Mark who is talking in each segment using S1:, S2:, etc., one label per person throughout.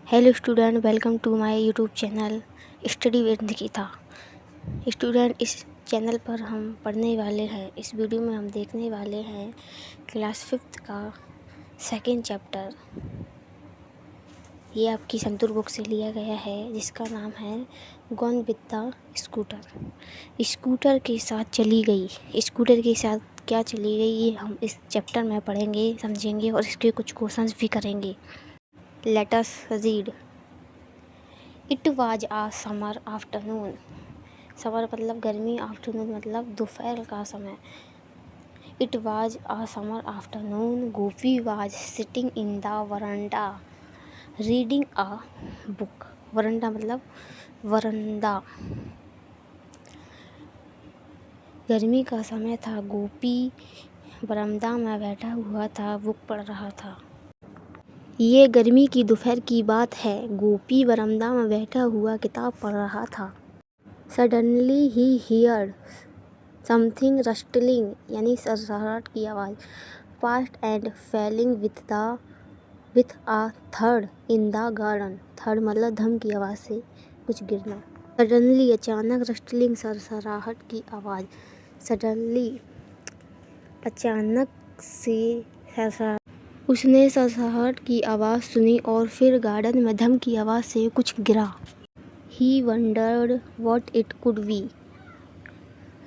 S1: Hello student, welcome to my YouTube channel study with Nikita. Student, इस channel पर हम पढ़ने वाले हैं, इस वीडियो में हम देखने वाले हैं क्लास 5th का सेकंड चैप्टर। ये आपकी संतूर बुक से लिया गया है, जिसका नाम है gone with the scooter. Scooter के साथ चली गई। स्कूटर के साथ क्या चली गई, ये हम इस चैप्टर में पढ़ेंगे, समझेंगे और इसके कुछ क्वेश्चंस भी करेंगे। Let us read. It was a summer afternoon. Summer मतलब गर्मी, आफ्टरनून मतलब दोपहर का समय। It was a summer afternoon. Gopi was sitting in the verandah reading a book. Verandah मतलब वरांडा। गर्मी का समय था। गोपी बरामदा में बैठा हुआ था, बुक पढ़ रहा था। ये गर्मी की दोपहर की बात है। गोपी बरामदा में बैठा हुआ किताब पढ़ रहा था। Suddenly he heard something rustling यानी सरसराहट की आवाज़। Fast and falling with a थर्ड इन द गार्डन। थर्ड मतलब धम की आवाज़ से कुछ गिरना। सडनली अचानक, रस्टलिंग सरसराहट की आवाज़। सडनली अचानक से सरसराहट। उसने सरसराहट की आवाज़ सुनी और फिर गार्डन में धम की आवाज़ से कुछ गिरा। He wondered what it could be.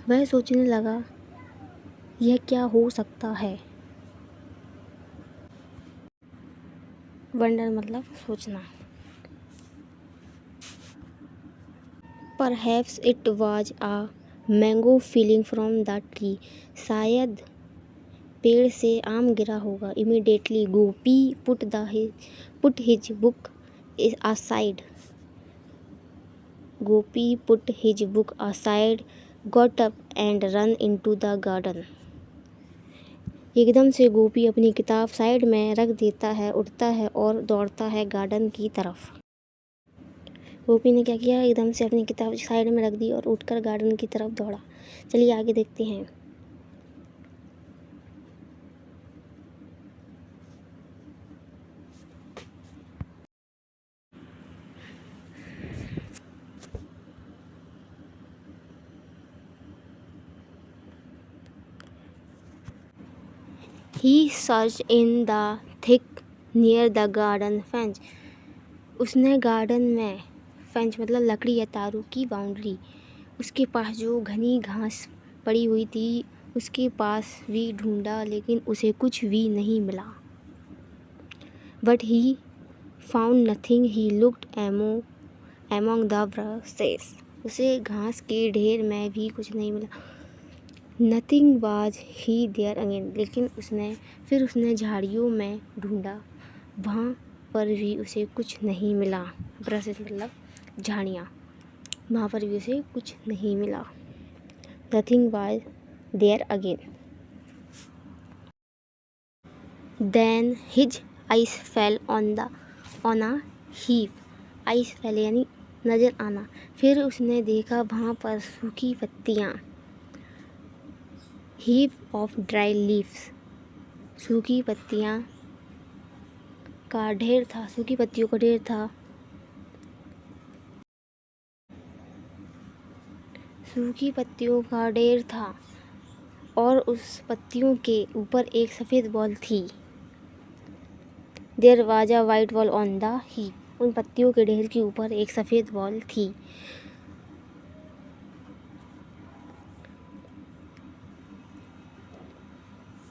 S1: वह सोचने लगा, यह क्या हो सकता है। वंडर मतलब सोचना। Perhaps it was a mango falling from the tree. शायद पेड़ से आम गिरा होगा। Immediately Gopi put his book aside. Gopi put his book aside, got up and ran into the garden. एकदम से गोपी अपनी किताब साइड में रख देता है, उठता है और दौड़ता है गार्डन की तरफ। गोपी ने क्या किया, एकदम से अपनी किताब साइड में रख दी और उठकर गार्डन की तरफ दौड़ा। चलिए आगे देखते हैं। He searched in the thick near the garden fence. उसने गार्डन में, फेंच मतलब लकड़ी या तारों की बाउंड्री, उसके पास जो घनी घास पड़ी हुई थी उसके पास भी ढूंढा, लेकिन उसे कुछ भी नहीं मिला। But he found nothing. He looked among the bushes. उसे घास के ढेर में भी कुछ नहीं मिला। Nothing was he there again. लेकिन उसने झाड़ियों में ढूंढा, वहाँ पर भी उसे कुछ नहीं मिला। ब्रशेस मतलब झाड़ियाँ, वहाँ पर भी उसे कुछ नहीं मिला। Nothing was there again. Then his eyes fell on a heap. Eyes fell यानी नज़र आना। फिर उसने देखा वहाँ पर सूखी पत्तियाँ। Heap of dry leaves. सूखी पत्तियों का ढेर था। सूखी पत्तियों का ढेर था और उस पत्तियों के ऊपर एक सफ़ेद बॉल थी। There was a white ball on the heap. उन पत्तियों के ढेर के ऊपर एक सफ़ेद बॉल थी।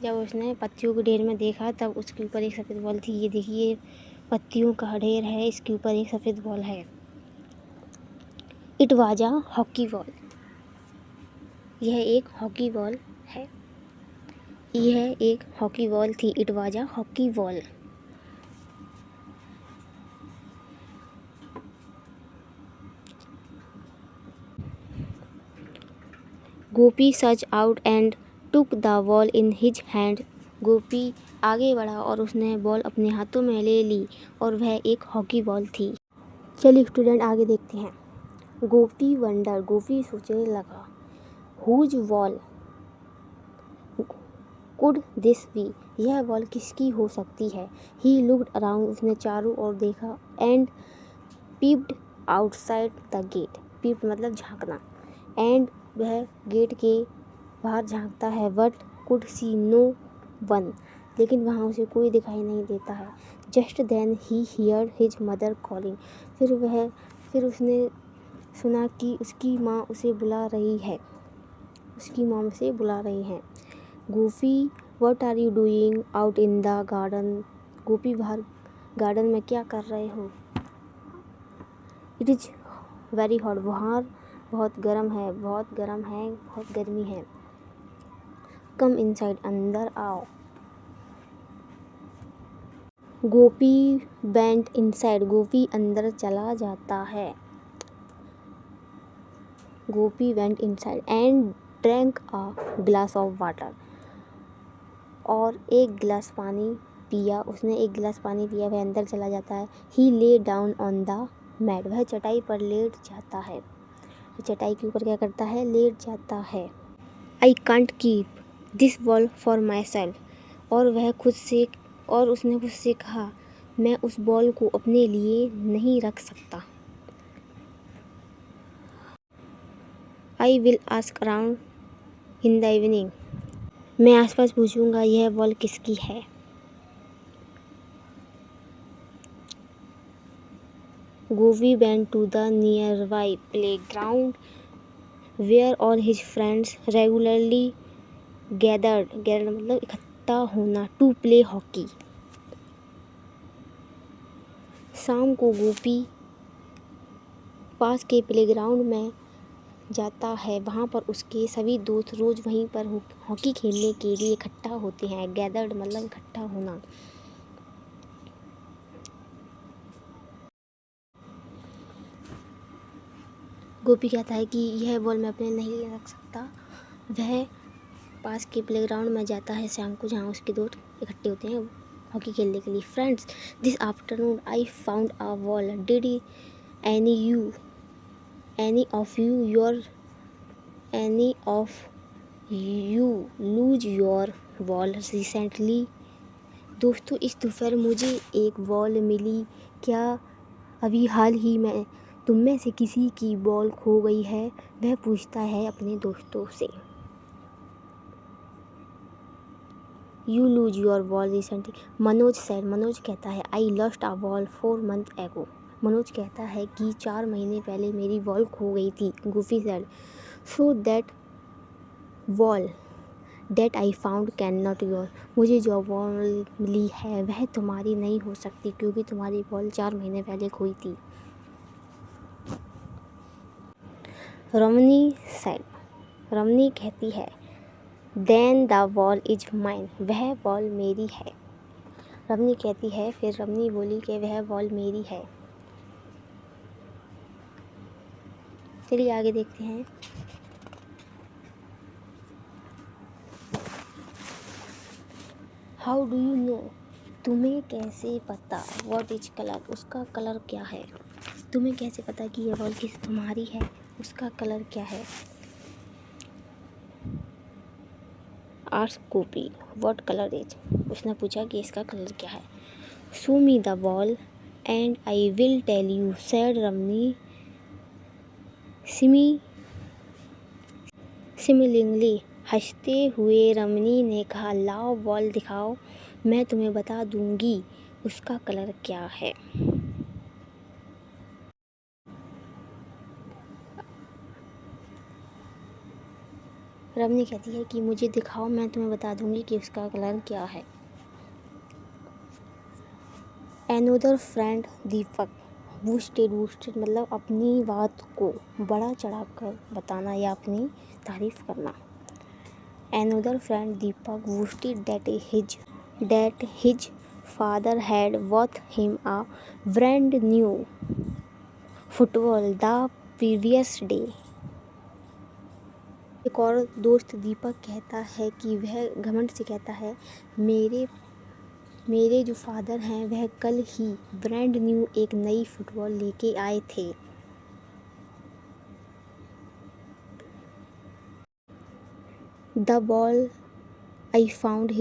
S1: जब उसने पत्तियों के ढेर में देखा तब उसके ऊपर एक सफ़ेद बॉल थी। ये देखिए, पत्तियों का ढेर है, इसके ऊपर एक सफ़ेद बॉल है। It was a hockey ball. यह एक हॉकी बॉल है। यह एक हॉकी बॉल थी। It was a hockey ball. Gopi search out and took the ball in his hand. Gopi आगे बढ़ा और उसने बॉल अपने हाथों में ले ली और वह एक हॉकी बॉल थी. चलिए स्टूडेंट आगे देखते हैं. गोपी वंडर, गोपी सोचने लगा. Whose ball could this be, यह बॉल किसकी हो सकती है। ही लुक्ड अराउंड, उसने चारों ओर देखा। And peeped outside the gate, peeped मतलब झांकना। एंड वह गेट के बाहर झांकता है। But could see no one, लेकिन वहाँ उसे कोई दिखाई नहीं देता है। Just then he heard his mother calling, फिर उसने सुना कि उसकी माँ उसे बुला रही है। Gopi, what are you doing out in the garden, Gopi बाहर गार्डन में क्या कर रहे हो। इट इज़ वेरी हॉट, बाहर बहुत गर्म है, बहुत गर्मी है। कम इनसाइड, अंदर आओ। गोपी वेंट इनसाइड, गोपी अंदर चला जाता है। Gopi went inside and drank a glass of water, और एक गिलास पानी पिया। उसने एक गिलास पानी पिया, वह अंदर चला जाता है। ही lay down on the mat, वह चटाई पर लेट जाता है। चटाई के ऊपर क्या करता है, लेट जाता है। I can't keep this ball for my self, और उसने खुद से कहा, मैं उस बॉल को अपने लिए नहीं रख सकता। I will ask around in the evening, मैं आसपास पूछूंगा यह बॉल किसकी है। Gopi went to the nearby playground where all his friends regularly gathered मतलब इकट्ठा होना, टू प्ले हॉकी। शाम को गोपी पास के प्लेग्राउंड में जाता है। वहाँ पर उसके सभी दोस्त रोज़ वहीं पर हॉकी खेलने के लिए इकट्ठा होते हैं। गैदर्ड मतलब इकट्ठा होना। गोपी कहता है कि यह बॉल मैं अपने नहीं रख सकता। वह पास के प्लेग्राउंड में जाता है शाम को, जहाँ उसके दोस्त इकट्ठे होते हैं हॉकी खेलने के लिए। Friends, this afternoon I found a ball, did any of you lose your ball recently. दोस्तों, इस दोपहर मुझे एक बॉल मिली, क्या अभी हाल ही में तुम में से किसी की बॉल खो गई है। वह पूछता है अपने दोस्तों से। You lose your ball recently, Manoj कहता है, I lost a ball 4 months ago। Manoj कहता है कि 4 महीने पहले मेरी बॉल खो गई थी। Gopi said, so that ball that I found can not your, मुझे जो बॉल मिली है वह तुम्हारी नहीं हो सकती, क्योंकि तुम्हारी बॉल 4 महीने पहले खोई थी। रमनी कहती है, then the ball is mine, वह बॉल मेरी है। रमनी कहती है, फिर रमनी बोली कि वह बॉल मेरी है। चलिए आगे देखते हैं। हाउ डू यू नो, तुम्हें कैसे पता। व्हाट इज कलर, उसका कलर क्या है। तुम्हें कैसे पता कि यह बॉल तुम्हारी है, उसका कलर क्या है। Asked Gopi, what colour is, उसने पूछा कि इसका कलर क्या है। Show me the ball and I will tell you, said Ramani smilingly. हंसते हुए रमनी ने कहा, लाओ बॉल दिखाओ, मैं तुम्हें बता दूंगी उसका कलर क्या है। रमनी कहती है कि मुझे दिखाओ, मैं तुम्हें बता दूंगी कि उसका कलर क्या है। एनोदर फ्रेंड दीपक, बूस्टेड मतलब अपनी बात को बड़ा चढ़ाकर बताना या अपनी तारीफ करना। Another friend Deepak boosted that his father had bought him a brand new football the previous day। एक और दोस्त दीपक कहता है कि वह घमंड से कहता है, मेरे जो फादर हैं वह कल ही ब्रांड न्यू एक नई फुटबॉल लेके आए थे। The ball I found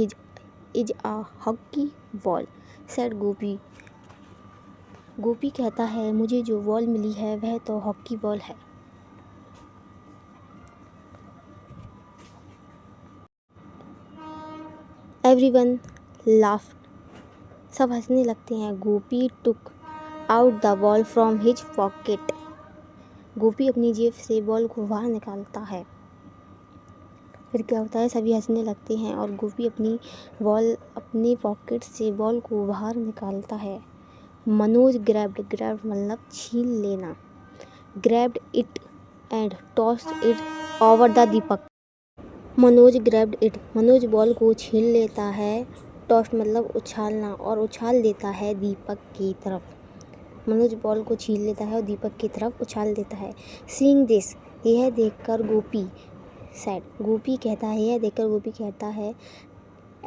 S1: is a hockey ball, said Gopi. Gopi कहता है मुझे जो बॉल मिली है वह तो हॉकी बॉल है। एवरीवन लाफ्ड, सब हंसने लगते हैं। Gopi took out the ball from his pocket, Gopi अपनी जेब से बॉल को बाहर निकालता है। फिर क्या होता है, सभी हंसने लगते हैं और गोपी अपनी पॉकेट से बॉल को बाहर निकालता है। मनोज ग्रैब्ड, ग्रैब्ड मतलब छीन लेना, grabbed it and tossed it over the Deepak. Manoj grabbed it, Manoj ball को छीन लेता है, टॉस्ट मतलब उछालना, और उछाल देता है दीपक की तरफ। मनोज बॉल को छीन लेता है और दीपक की तरफ उछाल देता है। सीइंग दिस, यह देखकर गोपी सैड, गोपी कहता है, यह देखकर गोपी कहता है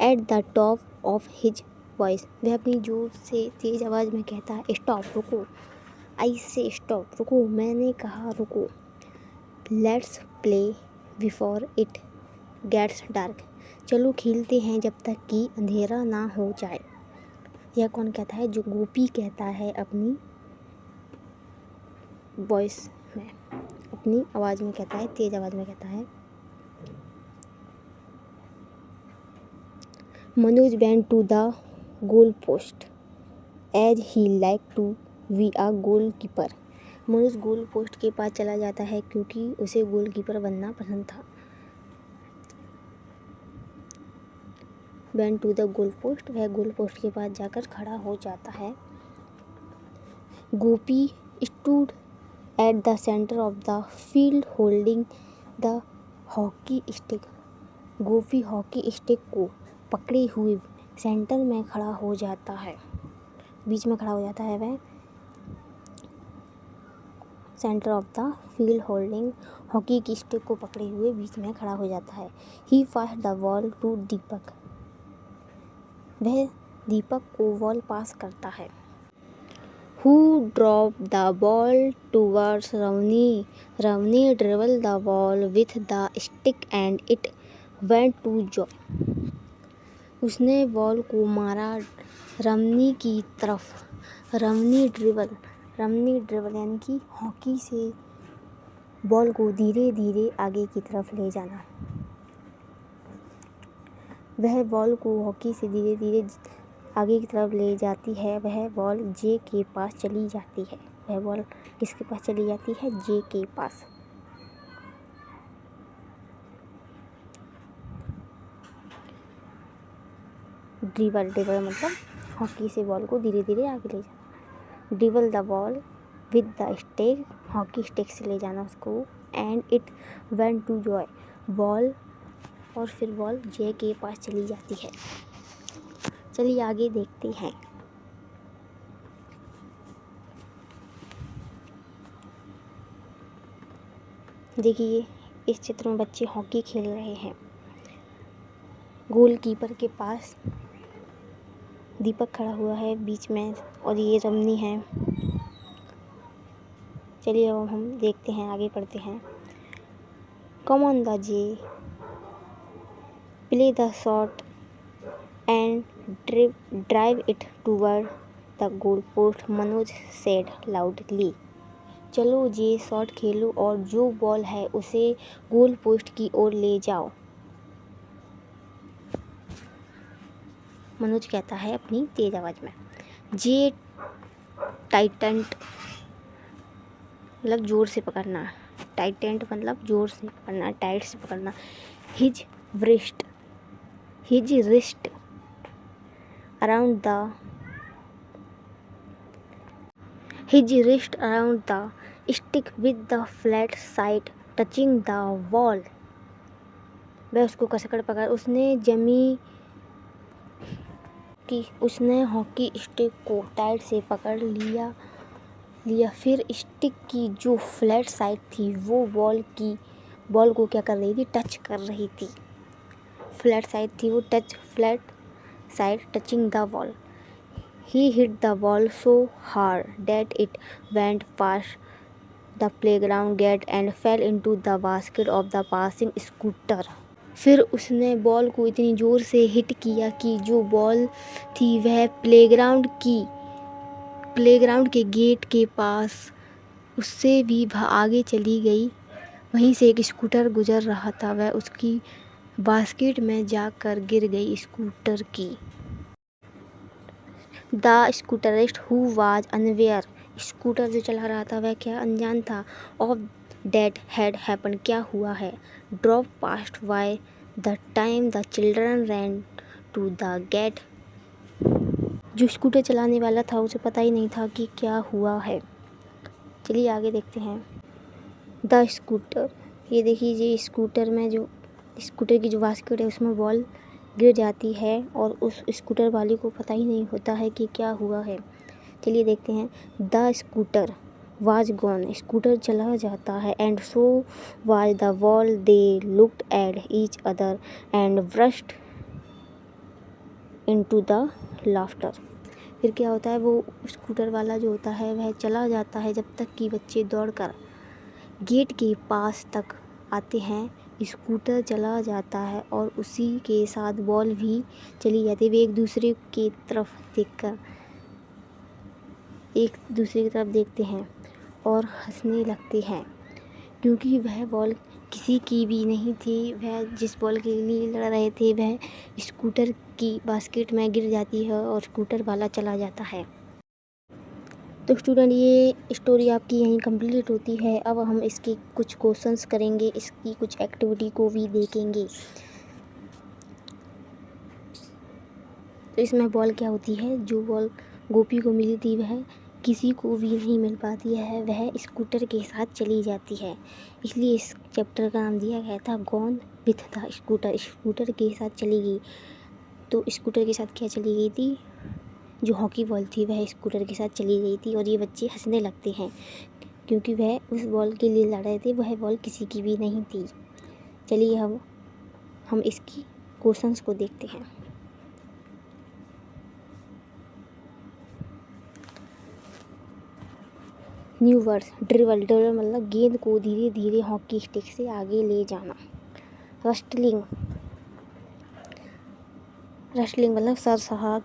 S1: at the top of his voice, वह अपनी जोर से तेज आवाज़ में कहता है स्टॉप, रुको, आई से स्टॉप, रुको, मैंने कहा रुको। Let's play before it gets dark, चलो खेलते हैं जब तक कि अंधेरा ना हो जाए। यह कौन कहता है, जो गोपी कहता है अपनी वॉइस में, अपनी आवाज़ में कहता है, तेज आवाज़ में कहता है। Manoj went to the goal post as he liked to be a goalkeeper, Manoj goal post के पास चला जाता है क्योंकि उसे गोलकीपर बनना पसंद था। went to the goal post, वह गोल पोस्ट के पास जाकर खड़ा हो जाता है। गोपी stood at the center of the field holding the hockey stick, Gopi hockey stick को पकड़े हुए सेंटर में खड़ा हो जाता है, बीच में खड़ा हो जाता है वह। Centre of the field holding, hockey की स्टिक को पकड़े हुए बीच में खड़ा हो जाता है। He pass the ball to Deepak, वह दीपक को बॉल पास करता है। Who drop the ball towards Ravani, Ravani dribble the ball with the stick and it went to Joy, उसने बॉल को मारा रमनी की तरफ। रमनी ड्रिबल यानी कि हॉकी से बॉल को धीरे धीरे आगे की तरफ ले जाना। वह बॉल को हॉकी से धीरे धीरे आगे की तरफ ले जाती है। वह बॉल जे के पास चली जाती है। वह बॉल किसके पास चली जाती है, जे के पास। ड्रिबल मतलब हॉकी से बॉल को धीरे धीरे आगे ले जाना। Dribble the ball with the stick, hockey stick से ले जाना उसको। And it went to Joy, ball, और फिर बॉल जे के पास चली जाती है। चलिए आगे देखते हैं। देखिए इस चित्र में बच्चे हॉकी खेल रहे हैं। गोलकीपर के पास दीपक खड़ा हुआ है बीच में, और ये रमनी है। चलिए अब हम देखते हैं, आगे पढ़ते हैं। Come on the J, play the shot and drive it toward the goal post, Manoj said loudly, चलो जे शॉट खेलो और जो बॉल है उसे गोल पोस्ट की ओर ले जाओ, मनोज कहता है अपनी तेज आवाज़ में। जे टाइटेंट मतलब जोर से पकड़ना, टाइटेंट मतलब जोर से पकड़ना, टाइट से पकड़ना। His wrist around the stick with the flat side touching the wall, वह उसको कसकर पकड़, उसने हॉकी स्टिक को टाइट से पकड़ लिया। फिर स्टिक की जो फ्लैट साइड थी वो बॉल को क्या कर रही थी, टच कर रही थी। फ्लैट साइड थी वो flat side touching the wall. He hit the ball so hard that it went past the playground gate and fell into the basket of the passing scooter, फिर उसने बॉल को इतनी ज़ोर से हिट किया कि जो बॉल थी वह प्लेग्राउंड के गेट के पास उससे भी आगे चली गई। वहीं से एक स्कूटर गुजर रहा था, वह उसकी बास्केट में जाकर गिर गई। स्कूटर की the स्कूटरिस्ट who was unaware, scooter जो चला रहा था वह क्या अनजान था। ऑफ दैट हैड हैपन, क्या हुआ है। Drop past by the time the children ran to the gate, जो स्कूटर चलाने वाला था उसे पता ही नहीं था कि क्या हुआ है। चलिए आगे देखते हैं। द स्कूटर, ये देखिए स्कूटर की जो बास्केट है उसमें बॉल गिर जाती है और उस स्कूटर वाले को पता ही नहीं होता है कि क्या हुआ है। चलिए देखते हैं। The scooter was gone, scooter चला जाता है। And so was the ball, they looked at each other and brushed into the laughter. फिर क्या होता है, वो स्कूटर वाला जो होता है वह चला जाता है जब तक कि बच्चे दौड़कर गेट के पास तक आते हैं। स्कूटर चला जाता है और उसी के साथ बॉल भी चली जाती है। वे एक दूसरे की तरफ देखते हैं और हंसने लगते हैं, क्योंकि वह बॉल किसी की भी नहीं थी। वह जिस बॉल के लिए लड़ रहे थे वह स्कूटर की बास्केट में गिर जाती है और स्कूटर वाला चला जाता है। तो स्टूडेंट, ये स्टोरी आपकी यहीं कंप्लीट होती है। अब हम इसके कुछ क्वेश्चंस करेंगे, इसकी कुछ एक्टिविटी को भी देखेंगे। तो इसमें बॉल क्या होती है, जो बॉल गोपी को मिली थी वह किसी को भी नहीं मिल पाती है, वह स्कूटर के साथ चली जाती है। इसलिए इस चैप्टर का नाम दिया गया था gone with the scooter, scooter के साथ चली गई। तो स्कूटर के साथ क्या चली गई थी, जो हॉकी बॉल थी वह स्कूटर के साथ चली गई थी। और ये बच्चे हंसने लगते हैं क्योंकि वह उस बॉल के लिए लड़ रहे थे, वह बॉल किसी की भी नहीं थी। चलिए हम इसकी क्वेश्चंस को देखते हैं। न्यू वर्ड्स, ड्रिबल मतलब गेंद को धीरे धीरे हॉकी स्टिक से आगे ले जाना। रस्टलिंग मतलब सरसराहट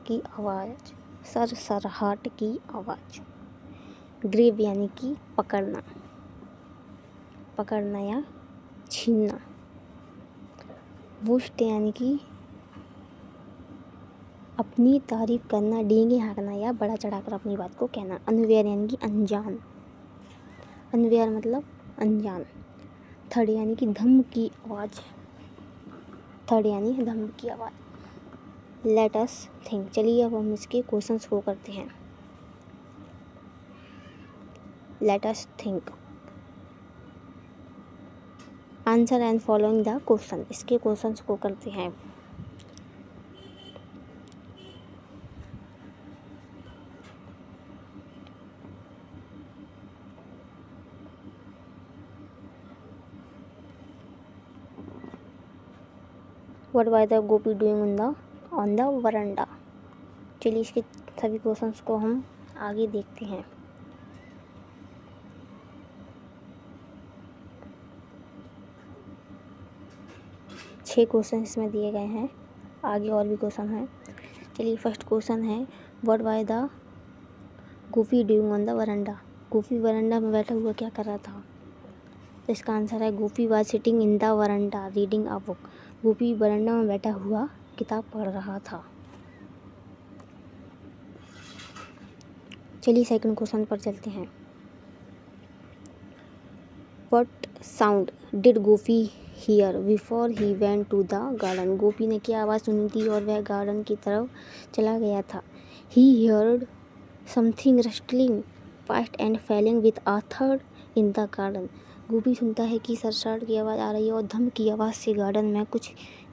S1: की आवाज़। ग्रेब यानी कि पकड़ना या छीनना। बूस्ट यानी कि अपनी तारीफ करना, डींगे हाँकना या बड़ा चढ़ाकर अपनी बात को कहना। अनवेयर यानी कि अनजान, अनवेयर मतलब अनजान। थर्ड यानी कि धम्म की आवाज़। लेट अस थिंक, चलिए अब हम इसके क्वेश्चंस को करते हैं। Let us think, answer and following the question, इसके क्वेश्चंस को करते हैं। What was the Gopi doing on the वरांडा। चलिए इसके सभी क्वेश्चंस को हम आगे देखते हैं। छः क्वेश्चन इसमें दिए गए हैं, आगे और भी क्वेश्चन हैं। चलिए फर्स्ट क्वेश्चन है, what was the Gopi doing on the verandah. Gopi verandah में बैठा हुआ क्या कर रहा था। तो इसका आंसर है Gopi was sitting in the verandah reading a book. Gopi verandah में बैठा हुआ किताब पढ़ रहा था। चलिए सेकंड क्वेश्चन पर चलते हैं। What sound did Gopi hear before he went to the garden. Gopi ने क्या आवाज़ सुनी थी और वह गार्डन की तरफ चला गया था। He heard something rustling fast and falling with a थर्ड इन द गार्डन। गोपी सुनता है कि सरसराहट की आवाज़ आ रही है और धम की आवाज़ से गार्डन में कुछ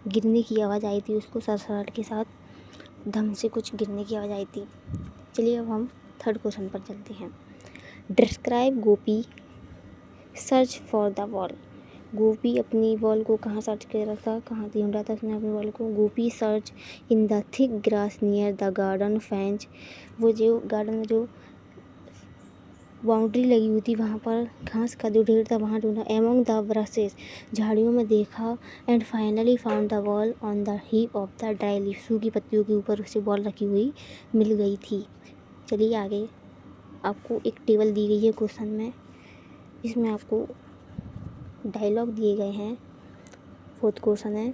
S1: गिरने की आवाज़ आई थी। उसको सरसराहट के साथ धम से कुछ गिरने की आवाज़ आई थी। चलिए अब हम थर्ड क्वेश्चन पर चलते हैं। Describe Gopi search for the ball. Gopi अपनी बॉल को कहाँ सर्च कर रहा था, कहाँ ढूंढ रहा था उसने अपनी बॉल को। Gopi search in the thick grass near the garden fence. वो जो गार्डन में जो बाउंड्री लगी हुई थी, वहाँ पर घास का जो ढेर था वहाँ ढूंढा। एमंग द ब्रशेस, झाड़ियों में देखा। And finally found the ball on the heap of the dry leaf, सूखी पत्तियों के ऊपर उसे बॉल रखी हुई मिल गई थी। चलिए आगे, आपको एक टेबल दी गई है क्वेश्चन में, इसमें आपको डायलॉग दिए गए हैं। 4th क्वेश्चन है,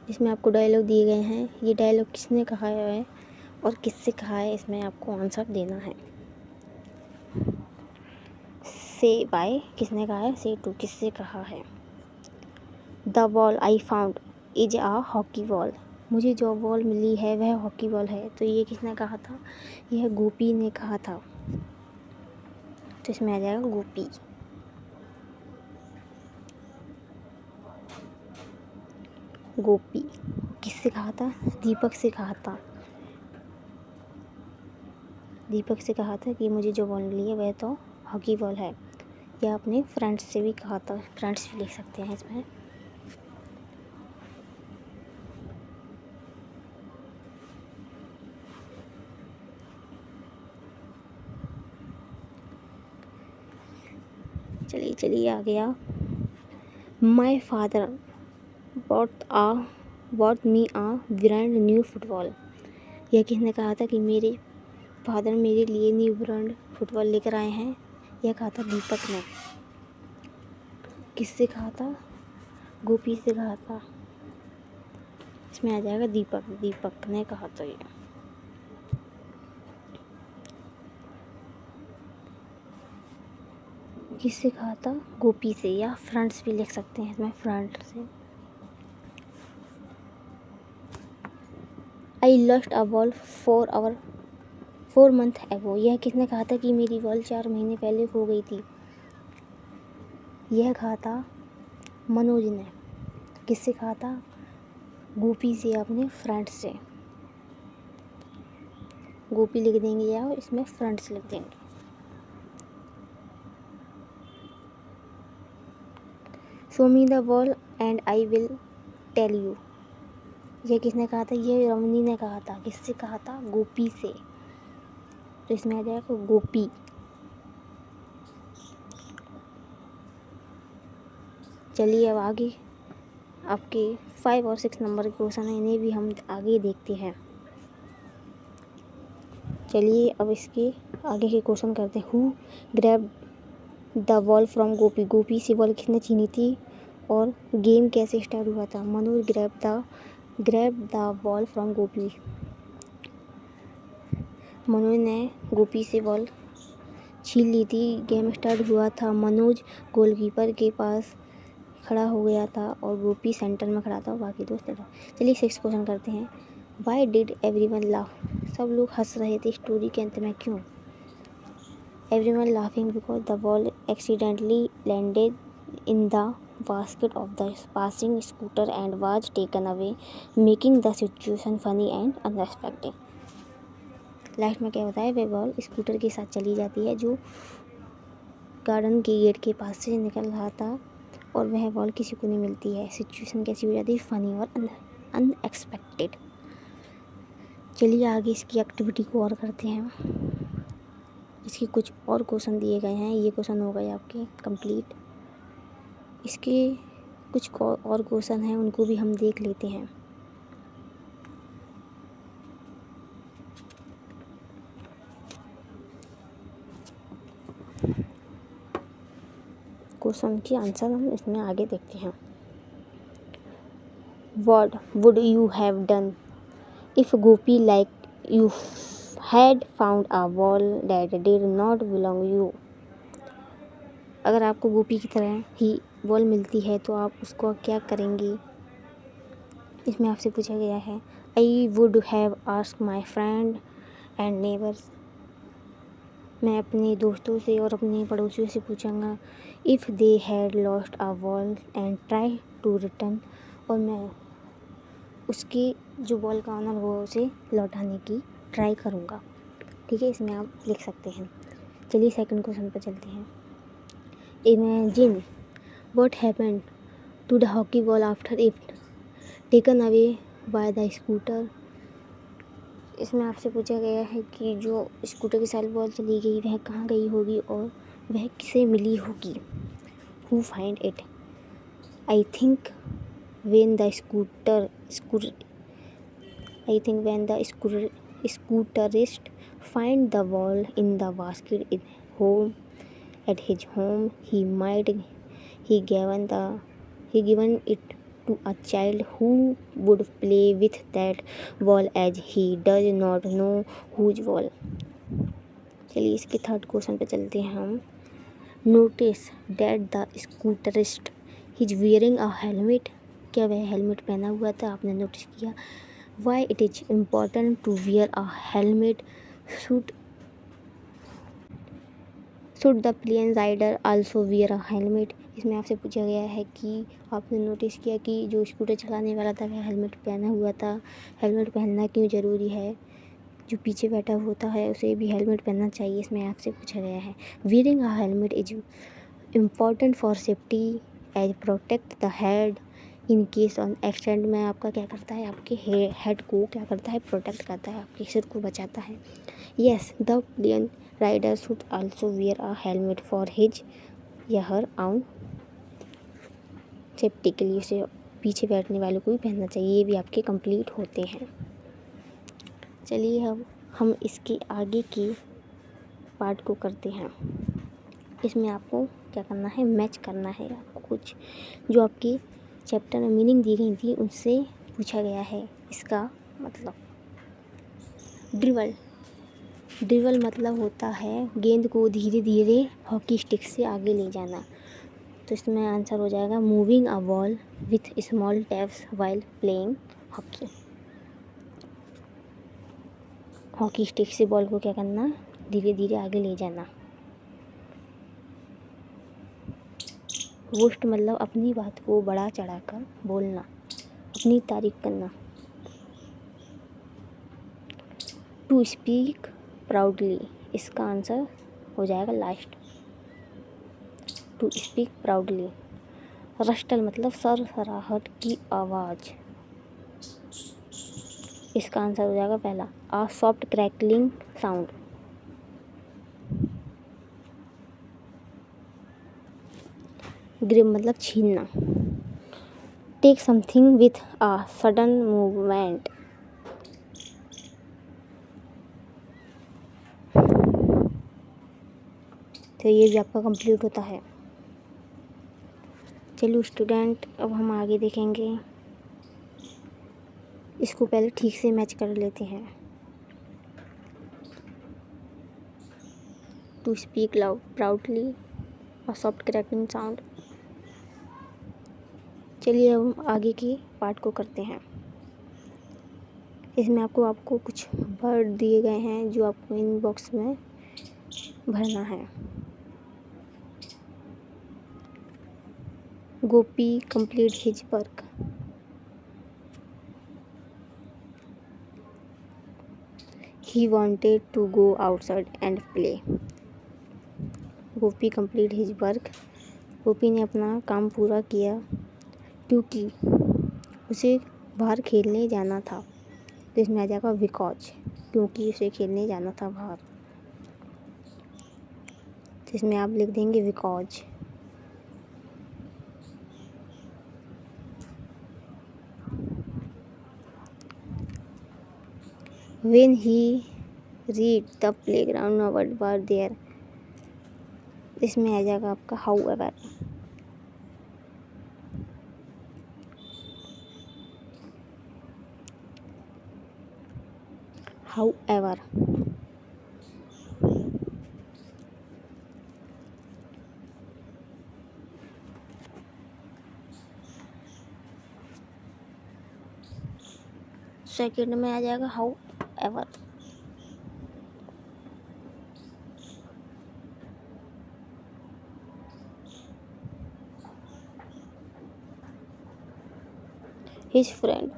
S1: इसमें आपको डायलॉग दिए गए हैं। ये डायलॉग किसने कहा है और किससे कहा है, इसमें आपको आंसर देना है। से बाय किसने कहा है, से टू किससे कहा है। The ball I found is a hockey ball, मुझे जो बॉल मिली है वह हॉकी बॉल है। तो ये किसने कहा था, यह गोपी ने कहा था। तो इसमें आ जाएगा गोपी। गोपी किससे कहा था, दीपक से कहा था। दीपक से कहा था कि मुझे जो बॉल मिली है वह तो हॉकी बॉल है। या अपने फ्रेंड्स से भी कहा था, फ्रेंड्स भी लिख सकते हैं इसमें। चलिए चलिए आ गया। My father bought me a brand new football, यह किसने कहा था कि मेरे फादर मेरे लिए न्यू ब्रांड फुटबॉल लेकर आए हैं। यह कहा था दीपक ने। किससे कहा था, गोपी से कहा था। इसमें आ जाएगा दीपक, दीपक ने कहा था ये। किससे कहा था, गोपी से, या फ्रेंड्स भी लिख सकते हैं इसमें, फ्रेंड से। I lost a ball 4 month एगो, यह किसने कहा था कि मेरी बॉल 4 महीने पहले खो गई थी। यह कहा था मनोज ने। किससे कहा था, गोपी से, अपने फ्रेंड्स से। गोपी लिख देंगे या इसमें फ्रेंड्स लिख देंगे। Show me the ball and I will tell you, यह किसने कहा था, यह रमनी ने कहा था। किससे कहा था, गोपी से। तो इसमें आ जाएगा गोपी। चलिए अब आगे आपके 5 और 6 नंबर के क्वेश्चन हैं, इन्हें भी हम आगे देखते हैं। चलिए अब इसके आगे के क्वेश्चन करते हैं। Who grab the ball from Gopi, Gopi से बॉल किसने छीनी थी और गेम कैसे स्टार्ट हुआ था। Manoj grab the ball from Gopi, Manoj ने गोपी से बॉल छीन ली थी। गेम स्टार्ट हुआ था, मनोज गोलकीपर के पास खड़ा हो गया था और गोपी सेंटर में खड़ा था, बाकी दोस्त था। चलिए 6 क्वेश्चन करते हैं। वाई डिड एवरीवन लाफ, सब लोग हंस रहे थे स्टोरी के अंत में, क्यों। Everyone laughing because the ball accidentally landed in the basket of the passing scooter and was taken away, making the situation funny and unexpected. Last में क्या होता है, वह बॉल स्कूटर के साथ चली जाती है जो गार्डन के गेट के पास से निकल रहा था और वह बॉल किसी को नहीं मिलती है। सिचुएशन कैसी हो जाती है, फ़नी और अनएक्सपेक्टेड। चलिए आगे इसकी एक्टिविटी को और करते हैं। इसके कुछ और क्वेश्चन दिए गए हैं, ये क्वेश्चन हो गए आपके कंप्लीट। इसके कुछ और क्वेश्चन हैं, उनको भी हम देख लेते हैं। क्वेश्चन के आंसर हम इसमें आगे देखते हैं। What would you have done if Gopi, like you, had found a ball that did not belong you? अगर आपको गोपी की तरह ही बॉल मिलती है तो आप उसको क्या करेंगी, इसमें आपसे पूछा गया है। I would have ask my friend and neighbours, मैं अपने दोस्तों से और अपने पड़ोसियों से पूछूंगा। If they had lost a ball and try to return, और मैं उसकी जो बॉल का ऑनर हो उसे लौटाने की ट्राई करूँगा। ठीक है, इसमें आप लिख सकते हैं। चलिए 2nd क्वेश्चन पर चलते हैं। Imagine what happened to the hockey ball after it taken away by the scooter. इसमें आपसे पूछा गया है कि जो स्कूटर के साथ बॉल चली गई वह कहाँ गई होगी और वह किसे मिली होगी। Who find it. I think when the scooterist find the ball in the basket at his home, he given it to a child who would play with that ball as he does not know whose ball। चलिए इसके third question पे चलते हैं हम। Notice that the scooterist is wearing a helmet. क्या वह helmet पहना हुआ था, आपने नोटिस किया। Why it is important to wear a helmet. Should the plane rider also wear a helmet. इसमें आपसे पूछा गया है कि आपने नोटिस किया कि जो स्कूटर चलाने वाला था वह हेलमेट पहना हुआ था। हेलमेट पहनना क्यों ज़रूरी है। जो पीछे बैठा होता है उसे भी हेलमेट पहनना चाहिए, इसमें आपसे पूछा गया है। Wearing a helmet is important for safety as protect the head in case on accident में आपका क्या करता है, आपके हेड को क्या करता है, प्रोटेक्ट करता है, आपके सिर को बचाता है। Yes the plane rider should also wear a helmet for his या हर आउन सेफ्टी के लिए उसे पीछे बैठने वाले को भी पहनना चाहिए। ये भी आपके कंप्लीट होते हैं। चलिए अब हम इसके आगे के पार्ट को करते हैं। इसमें आपको क्या करना है, मैच करना है। आपको कुछ जो आपकी चैप्टर में मीनिंग दी गई थी उनसे पूछा गया है इसका मतलब। ड्रिबल मतलब होता है गेंद को धीरे धीरे हॉकी स्टिक से आगे ले जाना। तो इसमें आंसर हो जाएगा moving a ball with small taps while playing hockey. Hockey stick से बॉल को क्या करना, धीरे धीरे आगे ले जाना। बोस्ट मतलब अपनी बात को बढ़ा चढ़ाकर बोलना, अपनी तारीफ करना। टू स्पीक प्राउडली, इसका आंसर हो जाएगा last, to speak proudly. Rustle मतलब सरसराहट की आवाज़, इसका आंसर हो जाएगा पहला, a soft crackling sound. Grip मतलब छीनना। Take something with a sudden movement, तो ये भी आपका कंप्लीट होता है। चलिए स्टूडेंट अब हम आगे देखेंगे, इसको पहले ठीक से मैच कर लेते हैं। टू स्पीक लाउड प्राउडली और सॉफ्ट क्रैकिंग साउंड। चलिए अब हम आगे के पार्ट को करते हैं। इसमें आपको कुछ वर्ड दिए गए हैं जो आपको इन बॉक्स में भरना है। Gopi complete his work. He wanted to go outside and play. Gopi complete his work, Gopi ने अपना काम पूरा किया क्योंकि उसे बाहर खेलने जाना था। तो इसमें आ जाएगा बिकॉज, क्योंकि उसे खेलने जाना था बाहर। तो इसमें आप लिख देंगे because. When he reached the playground no one was there, इसमें आ जाएगा आपका however। however सेकंड में आ जाएगा however। his friend,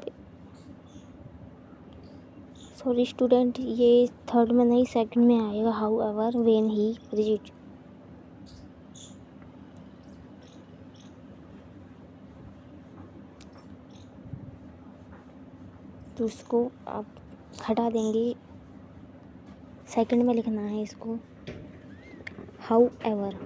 S1: sorry student ये थर्ड में नहीं सेकंड में आएगा however when he reached। तो उसको आप हटा देंगे, सेकंड में लिखना है इसको हाउ एवर।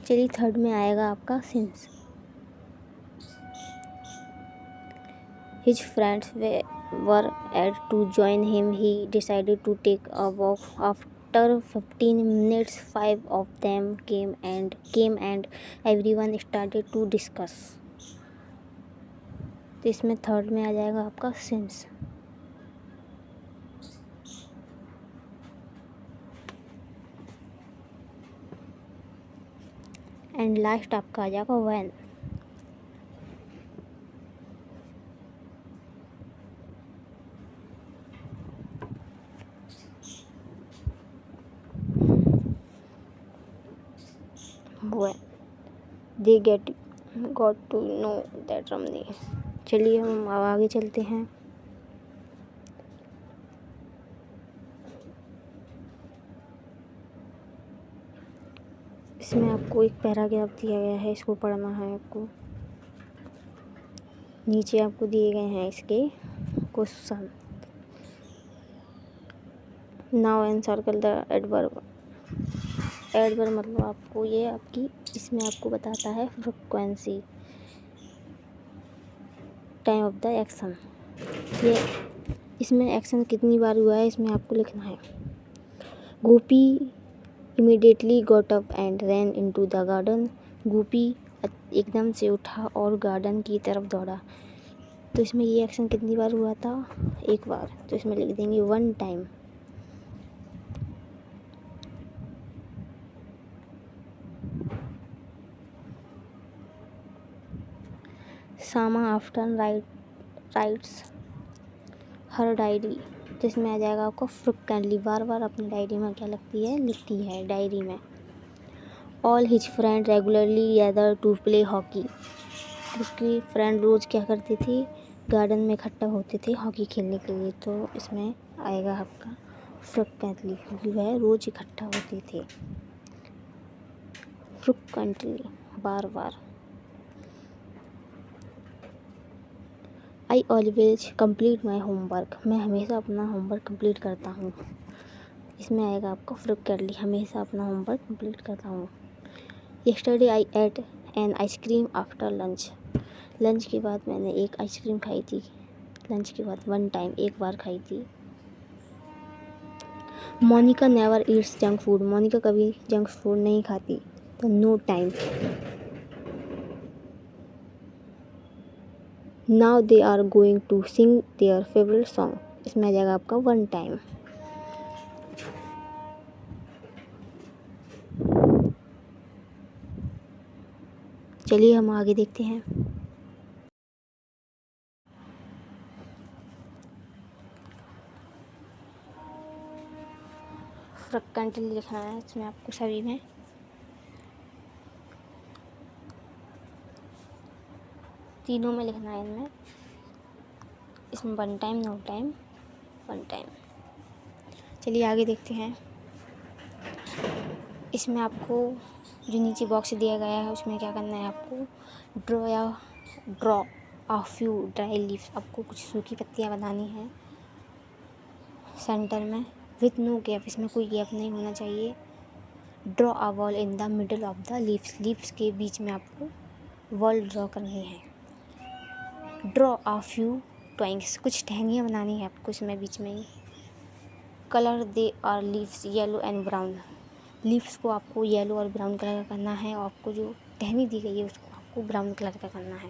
S1: चलिए थर्ड में आएगा आपका since. His friends were asked to join him. He decided to take a walk. After 15 minutes, 5 of them came and everyone started to discuss. तो इसमें थर्ड में आ जाएगा आपका since। एंड लास्ट आपका आ जाएगा when। when they got to know that Ramni। चलिए हम अब आगे चलते हैं। इसमें आपको एक पैराग्राफ दिया गया है, इसको पढ़ना है आपको। नीचे आपको दिए गए हैं इसके question. Now encircle the adverb. Adverb मतलब आपको ये आपकी इसमें आपको बताता है frequency, time of the action. ये इसमें एक्शन कितनी बार हुआ है इसमें आपको लिखना है। Gopi immediately got up and ran into the garden. Gopi एकदम से उठा और गार्डन की तरफ दौड़ा। तो इसमें ये एक्शन कितनी बार हुआ था? एक बार। तो इसमें लिख देंगे 1 टाइम। सामा आफ्टर राइट्स हर डायरी। तो इसमें आ जाएगा आपको फ्रिक्वेंटली, बार बार अपनी डायरी में क्या लिखती है डायरी में। All his friend regularly gather to play hockey. उसकी फ्रेंड रोज़ क्या करती थी? गार्डन में इकट्ठा होते थे हॉकी खेलने के लिए। तो इसमें आएगा आपका फ्रिक्वेंटली, क्योंकि वह रोज़ इकट्ठा होते थे। Frequently bar bar. I always complete my homework. मैं हमेशा अपना होमवर्क कंप्लीट करता हूँ। इसमें आएगा आपको फ्रिक्वेंटली, हमेशा अपना होमवर्क कंप्लीट करता हूँ। Yesterday I ate an ice cream after lunch. Lunch के बाद मैंने एक आइसक्रीम खाई थी। लंच के बाद 1 टाइम, एक बार खाई थी। Monica never eats junk food. Monica कभी जंक फूड नहीं खाती। तो no time. Now they are going to sing their favourite song. इसमें आ जाएगा आपका 1 टाइम। चलिए हम आगे देखते हैं। फ्रिक्वेंटली लिखना है इसमें आपको सभी में। तीनों में लिखना है इनमें। इसमें 1 टाइम, नो टाइम, 1 टाइम। चलिए आगे देखते हैं। इसमें आपको जो नीचे बॉक्स दिया गया है उसमें क्या करना है आपको? Draw a few dry leaves. आपको कुछ सूखी पत्तियाँ बनानी हैं सेंटर में, विथ नो गैप। इसमें कोई गैप नहीं होना चाहिए। Draw a wall in the middle of the leaves. Leaves के बीच में आपको वॉल ड्रॉ करनी है। Draw a few twigs. कुछ टहनियाँ बनानी है आपको इसमें बीच में ही। Colour they are leaves yellow and brown. Leaves को आपको येलो और ब्राउन कलर का करना है, और आपको जो टहनी दी गई है उसको आपको ब्राउन कलर का करना है।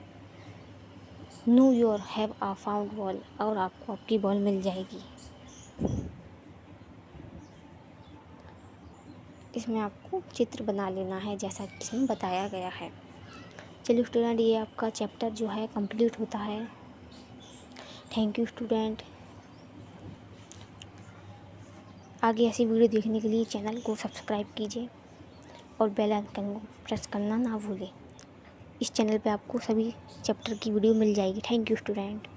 S1: No your have a found wall. और आपको आपकी बॉल मिल जाएगी। इसमें आपको चित्र बना लेना है जैसा कि इसमें बताया गया है। चलिए स्टूडेंट, ये आपका चैप्टर जो है कंप्लीट होता है। Thank you student. आगे ऐसी वीडियो देखने के लिए चैनल को सब्सक्राइब कीजिए। और बेल आइकन को प्रेस करना ना भूलें। इस चैनल पे आपको सभी चैप्टर की वीडियो मिल जाएगी। Thank you student.